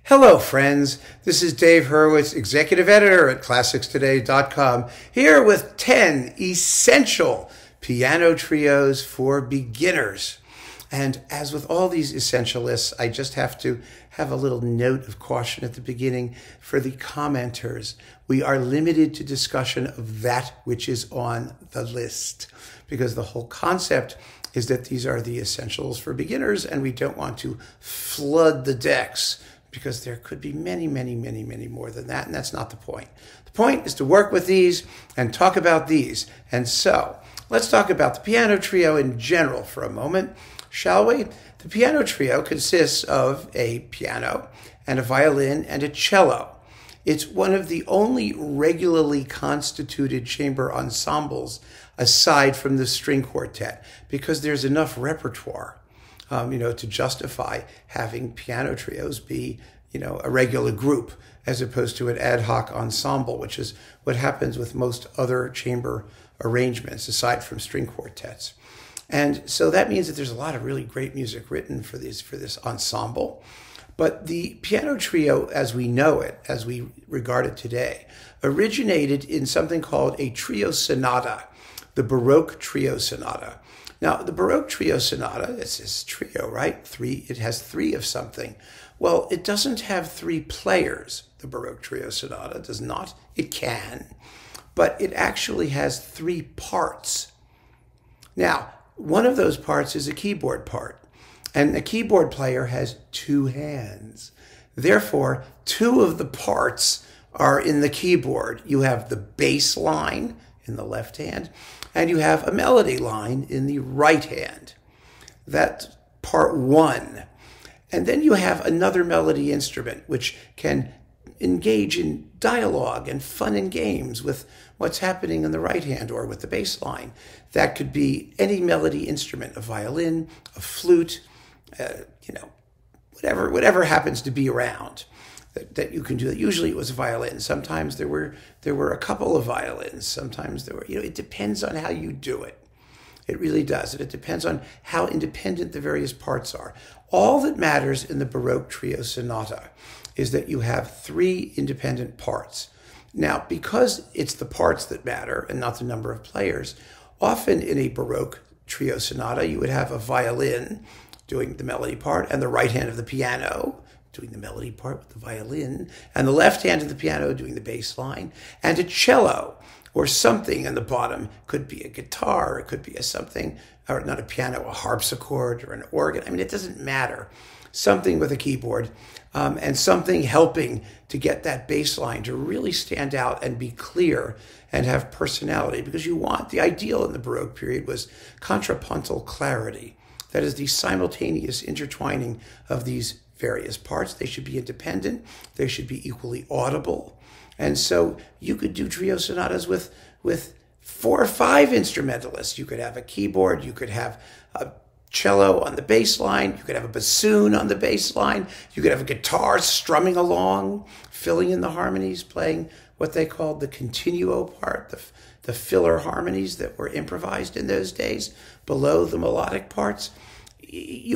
Hello, friends. This is Dave Hurwitz, executive editor at ClassicsToday.com, here with 10 essential piano trios for beginners. And as with all these essentialists, I just have to have a little note of caution at the beginning for the commenters. We are limited to discussion of that which is on the list, because the whole concept is that these are the essentials for beginners, and we don't want to flood the decks, because there could be many more than that, and that's not the point. The point is to work with these and talk about these. And so, let's talk about the piano trio in general for a moment, shall we? The piano trio consists of a piano and a violin and a cello. It's one of the only regularly constituted chamber ensembles aside from the string quartet, because there's enough repertoire to justify having piano trios be, a regular group as opposed to an ad hoc ensemble, which is what happens with most other chamber arrangements aside from string quartets. And so that means that there's a lot of really great music written for this ensemble. But the piano trio, as we know it, as we regard it today, originated in something called a trio sonata, the Baroque trio sonata. Now, the Baroque trio sonata, it's this trio, right? It has three of something. Well, it doesn't have three players. The Baroque trio sonata does not. It can, but it actually has three parts. Now, one of those parts is a keyboard part, and the keyboard player has two hands. Therefore, two of the parts are in the keyboard. You have the bass line in the left hand, and you have a melody line in the right hand. That's part one. And then you have another melody instrument, which can engage in dialogue and fun and games with what's happening in the right hand or with the bass line. That could be any melody instrument, a violin, a flute, whatever happens to be around that you can do that. Usually it was a violin. Sometimes there were a couple of violins. Sometimes there were, it depends on how you do it. It really does. And it depends on how independent the various parts are. All that matters in the Baroque trio sonata is that you have three independent parts. Now, because it's the parts that matter and not the number of players, often in a Baroque trio sonata, you would have a violin doing the melody part and the right hand of the piano doing the melody part with the violin, and the left hand of the piano doing the bass line, and a cello or something in the bottom. Could be a guitar, it could be something, or not a piano, a harpsichord or an organ. I mean, it doesn't matter. Something with a keyboard and something helping to get that bass line to really stand out and be clear and have personality, because the ideal in the Baroque period was contrapuntal clarity. That is the simultaneous intertwining of these various parts. They should be independent. They should be equally audible. And so you could do trio sonatas with 4 or 5 instrumentalists. You could have a keyboard. You could have a cello on the bass line. You could have a bassoon on the bass line. You could have a guitar strumming along, filling in the harmonies, playing what they called the continuo part, the filler harmonies that were improvised in those days below the melodic parts.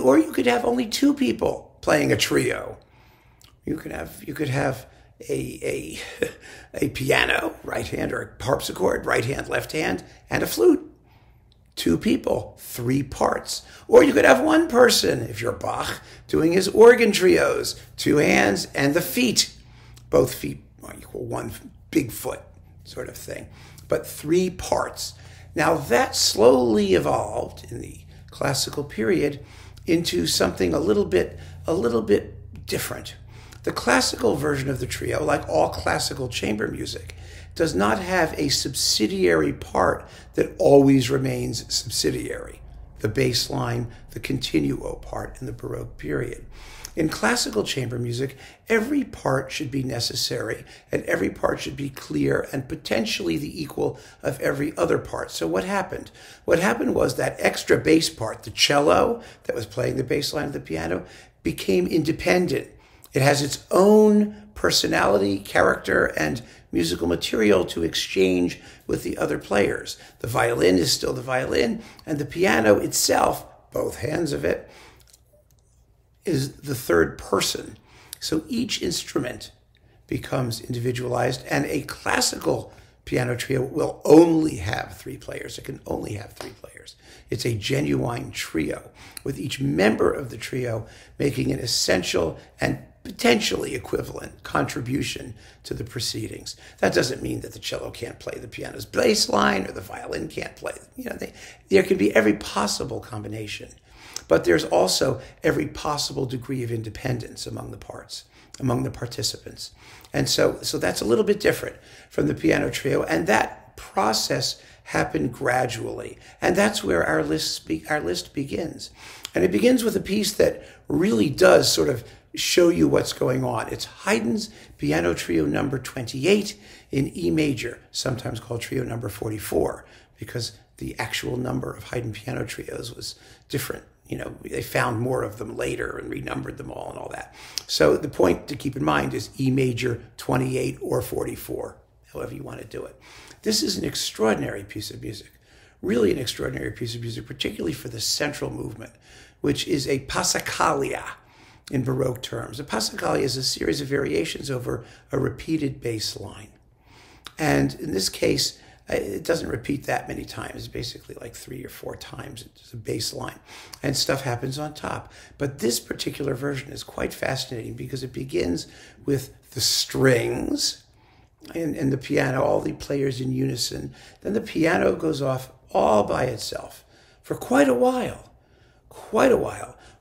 Or you could have only 2 people playing a trio. You could have a piano, right hand, or a harpsichord, right hand, left hand, and a flute. 2 people, 3 parts. Or you could have 1 person, if you're Bach, doing his organ trios, 2 hands and the feet. Both feet equal 1 big foot sort of thing. But 3 parts. Now that slowly evolved in the classical period into something a little bit different. The classical version of the trio, like all classical chamber music, does not have a subsidiary part that always remains subsidiary. The bass line, the continuo part in the Baroque period. In classical chamber music, every part should be necessary and every part should be clear and potentially the equal of every other part. So what happened? What happened was that extra bass part, the cello that was playing the bass line of the piano, became independent. It has its own personality, character, and musical material to exchange with the other players. The violin is still the violin, and the piano itself, both hands of it, is the third person. So each instrument becomes individualized, and a classical piano trio will only have 3 players. It can only have 3 players. It's a genuine trio, with each member of the trio making an essential and potentially equivalent contribution to the proceedings. That doesn't mean that the cello can't play the piano's bass line or the violin can't play. There can be every possible combination, but there's also every possible degree of independence among the parts, among the participants. And so that's a little bit different from the piano trio, and that process happened gradually. And that's where our list begins. And it begins with a piece that really does sort of show you what's going on. It's Haydn's Piano Trio number 28 in E major, sometimes called Trio number 44, because the actual number of Haydn piano trios was different. They found more of them later and renumbered them all and all that. So the point to keep in mind is E major 28 or 44, however you want to do it. This is an extraordinary piece of music, really an extraordinary piece of music, particularly for the central movement, which is a passacaglia in Baroque terms. A passacaglia is a series of variations over a repeated bass line. And in this case, it doesn't repeat that many times. It's basically like 3 or 4 times. It's a bass line, and stuff happens on top. But this particular version is quite fascinating because it begins with the strings and the piano, all the players in unison. Then the piano goes off all by itself for quite a while,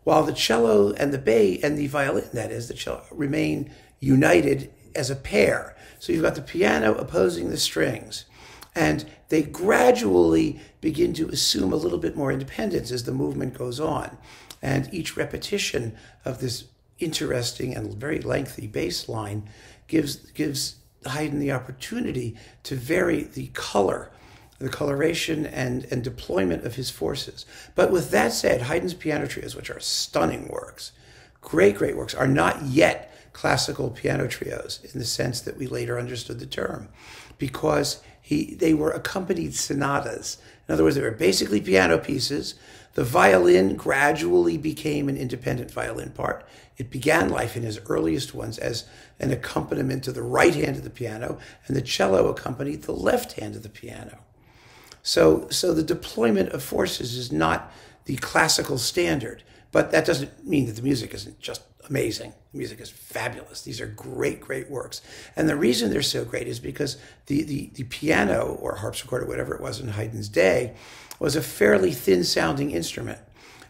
while the cello and the violin, that is, the cello, remain united as a pair. So you've got the piano opposing the strings, and they gradually begin to assume a little bit more independence as the movement goes on. And each repetition of this interesting and very lengthy bass line gives Haydn the opportunity to vary the coloration and deployment of his forces. But with that said, Haydn's piano trios, which are stunning works, great works, are not yet classical piano trios in the sense that we later understood the term, because they were accompanied sonatas. In other words, they were basically piano pieces. The violin gradually became an independent violin part. It began life in his earliest ones as an accompaniment to the right hand of the piano, and the cello accompanied the left hand of the piano. So the deployment of forces is not the classical standard, but that doesn't mean that the music isn't just amazing. The music is fabulous. These are great works. And the reason they're so great is because the piano, or harpsichord, or whatever it was in Haydn's day, was a fairly thin-sounding instrument.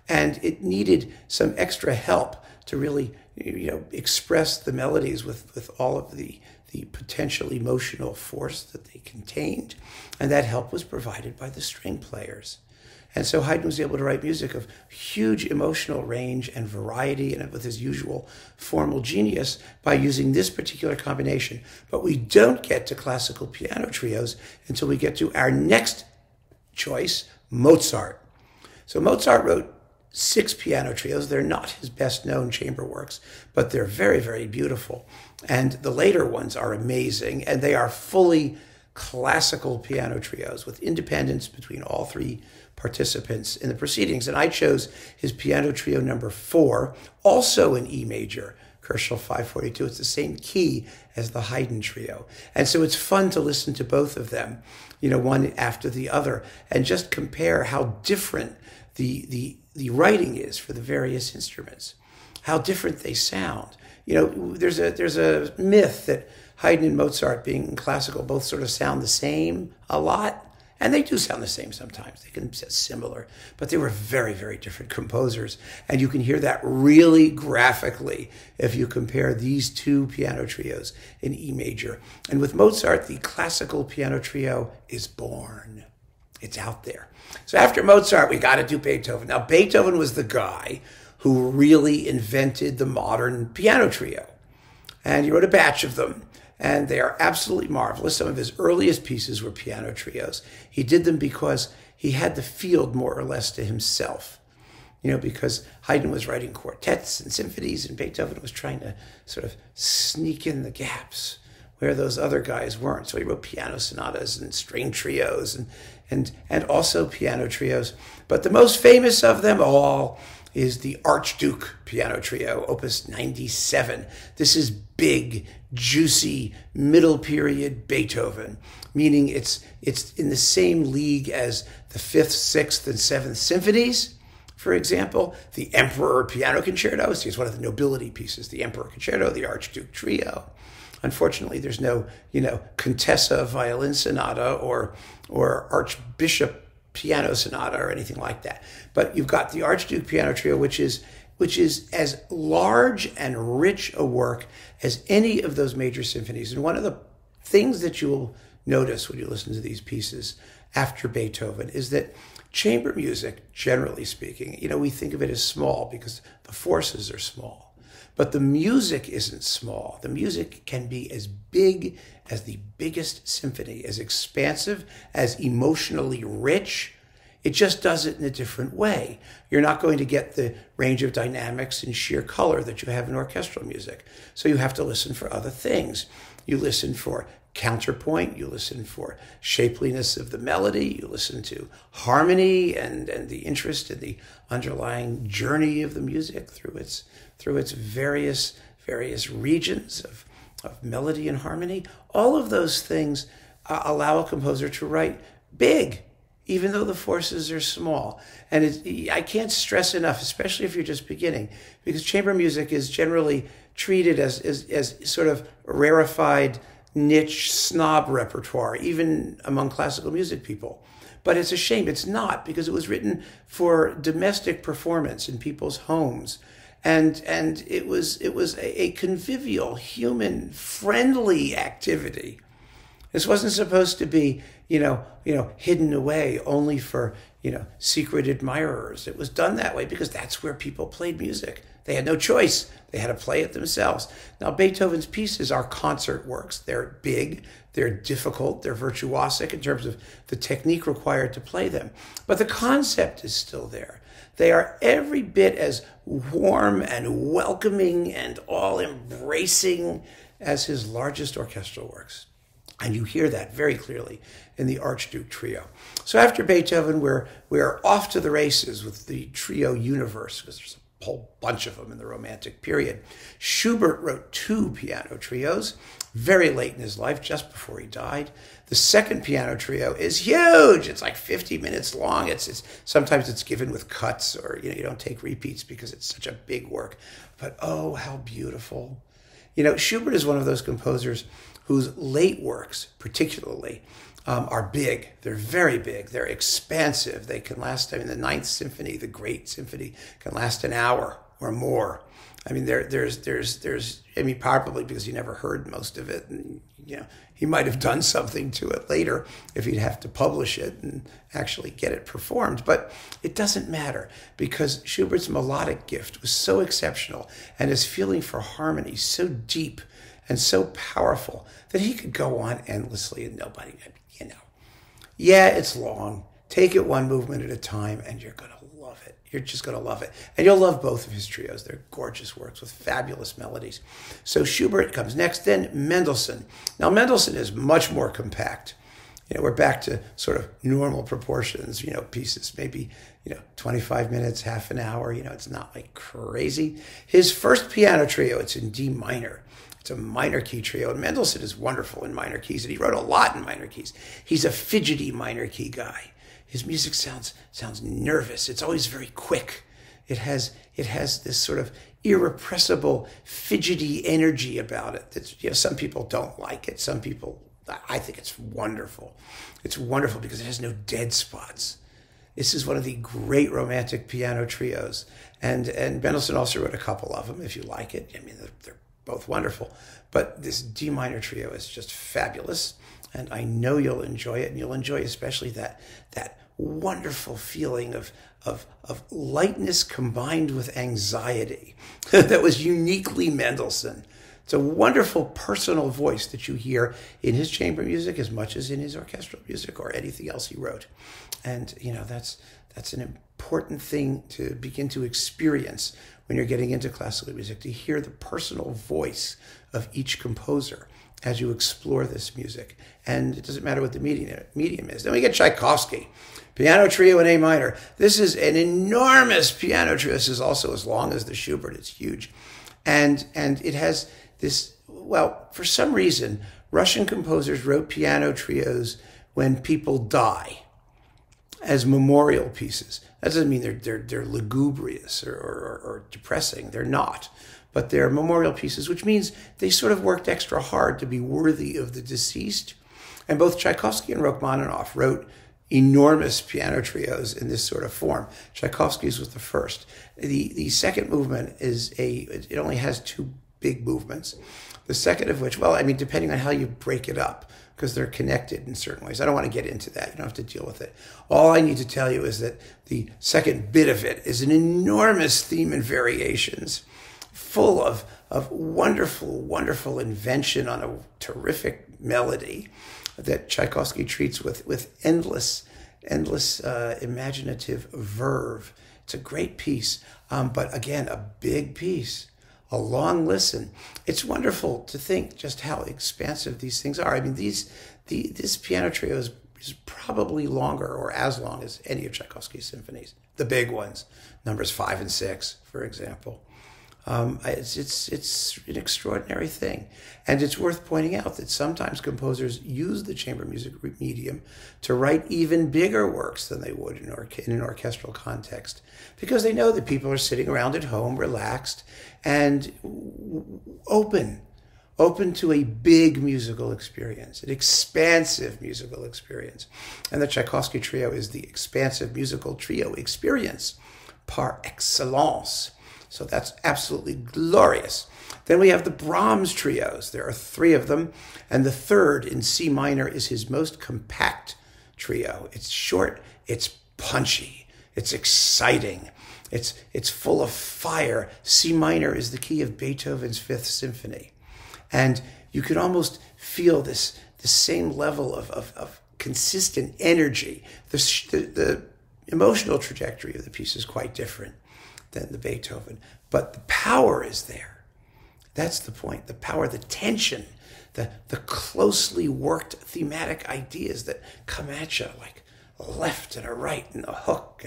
And it needed some extra help to really express the melodies with all of the potential emotional force that they contained. And that help was provided by the string players. And so Haydn was able to write music of huge emotional range and variety, and with his usual formal genius, by using this particular combination. But we don't get to classical piano trios until we get to our next choice, Mozart. So Mozart wrote 6 piano trios. They're not his best-known chamber works, but they're very beautiful. And the later ones are amazing, and they are fully classical piano trios with independence between all 3 participants in the proceedings. And I chose his piano trio number 4, also in E major, Kochel 542. It's the same key as the Haydn trio. And so it's fun to listen to both of them, one after the other, and just compare how different the writing is for the various instruments, how different they sound. There's a myth that Haydn and Mozart, being classical, both sort of sound the same a lot. And they do sound the same sometimes. They can sound similar. But they were very different composers. And you can hear that really graphically if you compare these 2 piano trios in E major. And with Mozart, the classical piano trio is born. It's out there. So after Mozart, we got to do Beethoven. Now, Beethoven was the guy who really invented the modern piano trio. And he wrote a batch of them. And they are absolutely marvelous. Some of his earliest pieces were piano trios. He did them because he had the field more or less to himself. Because Haydn was writing quartets and symphonies, and Beethoven was trying to sort of sneak in the gaps where those other guys weren't. So he wrote piano sonatas and string trios and also piano trios. But the most famous of them all is the Archduke Piano Trio, Opus 97. This is big, juicy, middle period Beethoven, meaning it's in the same league as the 5th, 6th, and 7th symphonies. For example, the Emperor Piano Concerto is one of the nobility pieces, the Emperor Concerto, the Archduke Trio. Unfortunately, there's no, Contessa Violin Sonata or Archbishop Piano Sonata or anything like that. But you've got the Archduke Piano Trio, which is as large and rich a work as any of those major symphonies. And one of the things that you'll notice when you listen to these pieces after Beethoven is that chamber music, generally speaking, we think of it as small because the forces are small. But the music isn't small. The music can be as big as the biggest symphony, as expansive, as emotionally rich. It just does it in a different way. You're not going to get the range of dynamics and sheer color that you have in orchestral music. So you have to listen for other things. You listen for counterpoint, you listen for shapeliness of the melody, you listen to harmony and the interest in the underlying journey of the music through its various regions of melody and harmony. All of those things allow a composer to write big, even though the forces are small. And I can't stress enough, especially if you're just beginning, because chamber music is generally treated as sort of rarefied, niche snob repertoire, even among classical music people. But it's a shame it's not, because it was written for domestic performance in people's homes. And it was a convivial, human, friendly activity. This wasn't supposed to be, hidden away only for, secret admirers. It was done that way because that's where people played music. They had no choice. They had to play it themselves. Now, Beethoven's pieces are concert works. They're big, they're difficult, they're virtuosic in terms of the technique required to play them. But the concept is still there. They are every bit as warm and welcoming and all-embracing as his largest orchestral works. And you hear that very clearly in the Archduke Trio. So after Beethoven, we're off to the races with the trio universe, because there's a whole bunch of them in the Romantic period. Schubert wrote 2 piano trios very late in his life, just before he died. The second piano trio is huge. It's like 50 minutes long. Sometimes it's given with cuts, or you don't take repeats because it's such a big work. But oh, how beautiful. Schubert is one of those composers whose late works, particularly, are big. They're very big. They're expansive. They can last, the Ninth Symphony, the Great Symphony, can last an hour or more. There's probably because he never heard most of it, and he might have done something to it later if he'd have to publish it and actually get it performed. But it doesn't matter, because Schubert's melodic gift was so exceptional and his feeling for harmony so deep and so powerful that he could go on endlessly, and nobody, yeah, it's long. Take it one movement at a time, and you're going to love it. You're just going to love it. And you'll love both of his trios. They're gorgeous works with fabulous melodies. So Schubert comes next, then Mendelssohn. Now, Mendelssohn is much more compact. We're back to sort of normal proportions, pieces, maybe, 25 minutes, half an hour. It's not like crazy. His first piano trio, it's in D minor. It's a minor key trio, and Mendelssohn is wonderful in minor keys, and he wrote a lot in minor keys. He's a fidgety minor key guy. His music sounds nervous. It's always very quick. It has this sort of irrepressible, fidgety energy about it. That some people don't like it. Some people, I think it's wonderful. It's wonderful because it has no dead spots. This is one of the great Romantic piano trios, and Mendelssohn also wrote a couple of them. If you like it, they're both wonderful. But this D minor trio is just fabulous, and I know you'll enjoy it, and you'll enjoy especially that wonderful feeling of lightness combined with anxiety that was uniquely Mendelssohn. It's a wonderful personal voice that you hear in his chamber music as much as in his orchestral music or anything else he wrote. And that's an important thing to begin to experience when you're getting into classical music, to hear the personal voice of each composer as you explore this music. And it doesn't matter what the medium is. Then we get Tchaikovsky, piano trio in A minor. This is an enormous piano trio. This is also as long as the Schubert. It's huge. And it has this, well, for some reason, Russian composers wrote piano trios when people die as memorial pieces. That doesn't mean they're lugubrious or depressing. They're not. But they're memorial pieces, which means they sort of worked extra hard to be worthy of the deceased. And both Tchaikovsky and Rachmaninoff wrote enormous piano trios in this sort of form. Tchaikovsky's was the first. The second movement it only has two big movements. The second of which, well, I mean, depending on how you break it up, because they're connected in certain ways. I don't want to get into that. You don't have to deal with it. All I need to tell you is that the second bit of it is an enormous theme and variations, full of wonderful, wonderful invention on a terrific melody that Tchaikovsky treats with endless imaginative verve. It's a great piece, but again, a big piece, a long listen. It's wonderful to think just how expansive these things are. I mean, this piano trio is probably longer or as long as any of Tchaikovsky's symphonies, the big ones, numbers 5 and 6, for example. It's an extraordinary thing. And it's worth pointing out that sometimes composers use the chamber music medium to write even bigger works than they would in an orchestral context, because they know that people are sitting around at home, relaxed, and open to a big musical experience, an expansive musical experience. And the Tchaikovsky trio is the expansive musical trio experience par excellence. So that's absolutely glorious. Then we have the Brahms trios. There are 3 of them, and the third in C minor is his most compact trio. It's short, it's punchy, it's exciting, it's full of fire. C minor is the key of Beethoven's 5th Symphony. And you can almost feel the same level of consistent energy. The emotional trajectory of the piece is quite different than the Beethoven, but the power is there. That's the point. The power, the tension, the closely worked thematic ideas that come at you like a left and a right and a hook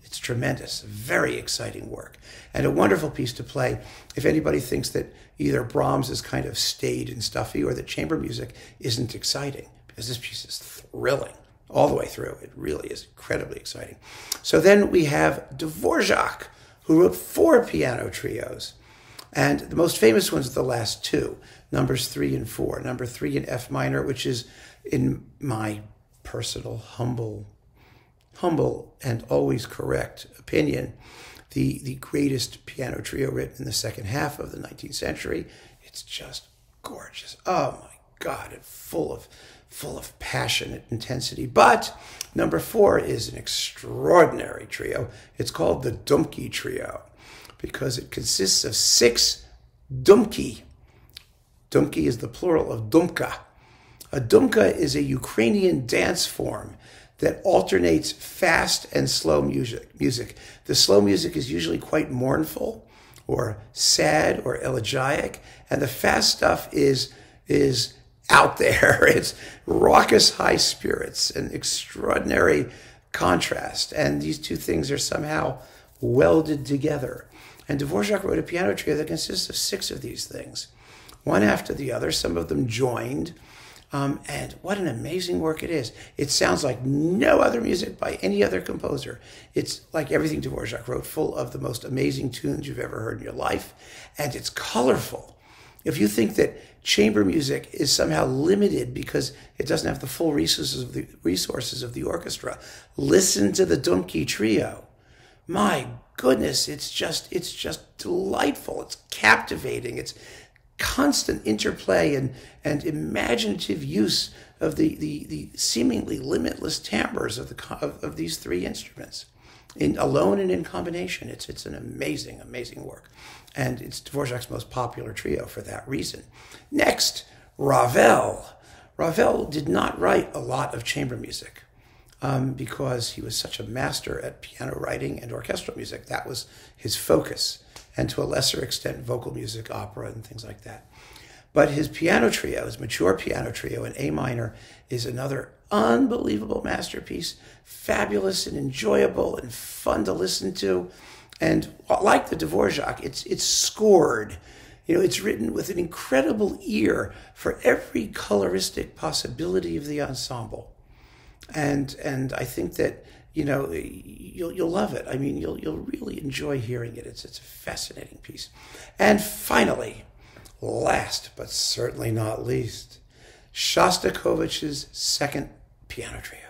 it's tremendous. Very exciting work and a wonderful piece to play if anybody thinks that either Brahms is kind of staid and stuffy or that chamber music isn't exciting, because this piece is thrilling all the way through. It really is incredibly exciting. So then we have Dvořák, who wrote 4 piano trios. And the most famous ones are the last 2, numbers 3 and 4. Number 3 in F minor, which is, in my personal, humble and always correct opinion, the greatest piano trio written in the second half of the 19th century. It's just gorgeous. Oh my God, it's full of passionate intensity. But number 4 is an extraordinary trio. It's called the Dumky trio because it consists of 6 Dumky. Dumky is the plural of Dumka. A Dumka is a Ukrainian dance form that alternates fast and slow music. The slow music is usually quite mournful or sad or elegiac, and the fast stuff is out there. It's raucous high spirits, an extraordinary contrast. And these two things are somehow welded together. And Dvořák wrote a piano trio that consists of 6 of these things, one after the other, some of them joined. And what an amazing work it is. It sounds like no other music by any other composer. It's like everything Dvořák wrote, full of the most amazing tunes you've ever heard in your life. And it's colorful. If you think that chamber music is somehow limited because it doesn't have the full resources of the orchestra, listen to the Dumky trio. My goodness, it's just delightful. It's captivating. It's constant interplay and imaginative use of the seemingly limitless timbres of these 3 instruments, alone and in combination. It's an amazing, amazing work. And it's Dvořák's most popular trio for that reason. Next, Ravel. Ravel did not write a lot of chamber music. because he was such a master at piano writing and orchestral music. That was his focus, and to a lesser extent, vocal music, opera, and things like that. But his piano trio, his mature piano trio in A minor, is another unbelievable masterpiece, fabulous and enjoyable and fun to listen to. And like the Dvořák, it's scored. You know, it's written with an incredible ear for every coloristic possibility of the ensemble. And I think that, you know, you'll love it. I mean, you'll really enjoy hearing it. It's a fascinating piece. And finally, last but certainly not least, Shostakovich's second piano trio,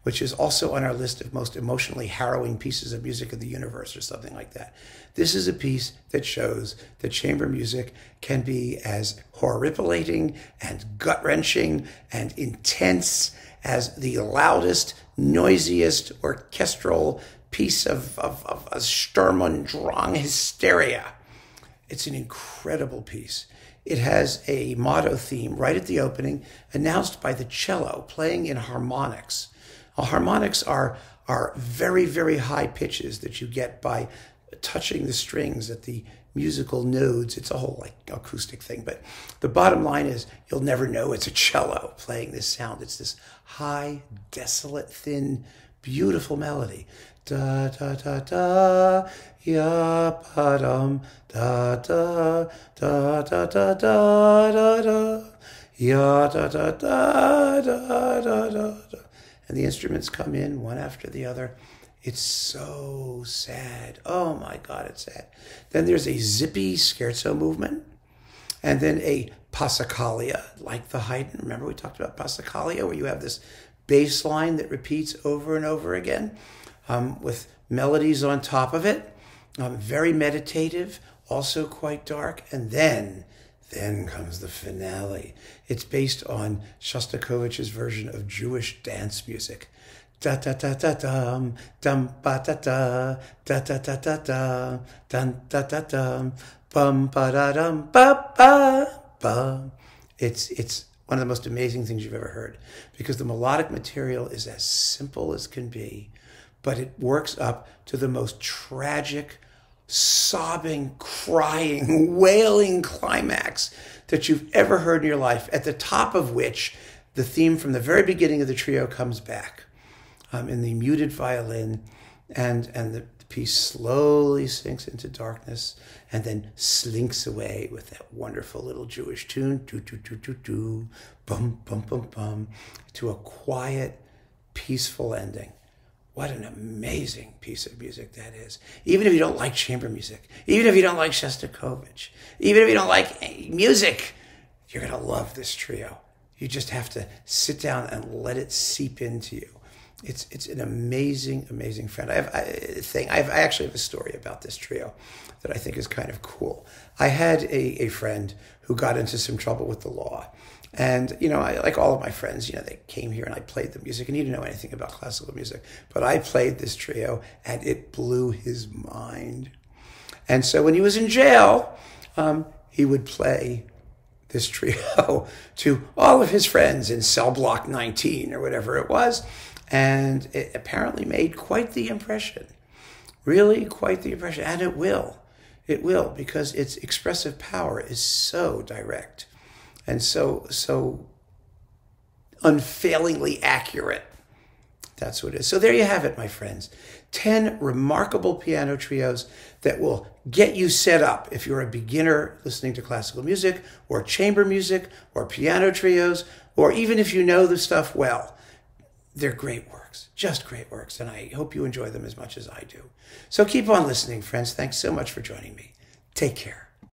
which is also on our list of most emotionally harrowing pieces of music of the universe or something like that. This is a piece that shows that chamber music can be as horripilating and gut-wrenching and intense as the loudest, noisiest orchestral piece of a Sturm und Drang hysteria. It's an incredible piece. It has a motto theme right at the opening, announced by the cello playing in harmonics. Well, harmonics are very, very high pitches that you get by touching the strings at the musical nodes. It's a whole like acoustic thing, but the bottom line is you'll never know it's a cello playing this sound. It's this high, desolate, thin, beautiful melody. Da da da da ya pa dum da da da da da da da da ya da da da da da da, and the instruments come in one after the other. It's so sad. Oh my God, it's sad. Then there's a zippy scherzo movement, and then a passacaglia, like the Haydn. Remember we talked about passacaglia, where you have this bass line that repeats over and over again, with melodies on top of it. Very meditative, also quite dark. And then comes the finale. It's based on Shostakovich's version of Jewish dance music. Da da da da dum dum ba da da da da da da da dum da da dum bum ba da dum ba ba ba. It's one of the most amazing things you've ever heard, because the melodic material is as simple as can be, but it works up to the most tragic, sobbing, crying, wailing climax that you've ever heard in your life, at the top of which the theme from the very beginning of the trio comes back in the muted violin, and the piece slowly sinks into darkness and then slinks away with that wonderful little Jewish tune, do do do do do, bum bum bum bum, to a quiet, peaceful ending. What an amazing piece of music that is. Even if you don't like chamber music, even if you don't like Shostakovich, even if you don't like music, you're going to love this trio. You just have to sit down and let it seep into you. It's an amazing, amazing friend. I actually have a story about this trio that I think is kind of cool. I had a friend who got into some trouble with the law. And, you know, like all of my friends, you know, they came here and I played the music, and he didn't know anything about classical music. But I played this trio and it blew his mind. And so when he was in jail, he would play this trio to all of his friends in cell block 19 or whatever it was. And it apparently made quite the impression, really quite the impression. And it will, because its expressive power is so direct and so unfailingly accurate. That's what it is. So there you have it, my friends. 10 remarkable piano trios that will get you set up if you're a beginner listening to classical music or chamber music or piano trios, or even if you know the stuff well. They're great works, just great works, and I hope you enjoy them as much as I do. So keep on listening, friends. Thanks so much for joining me. Take care.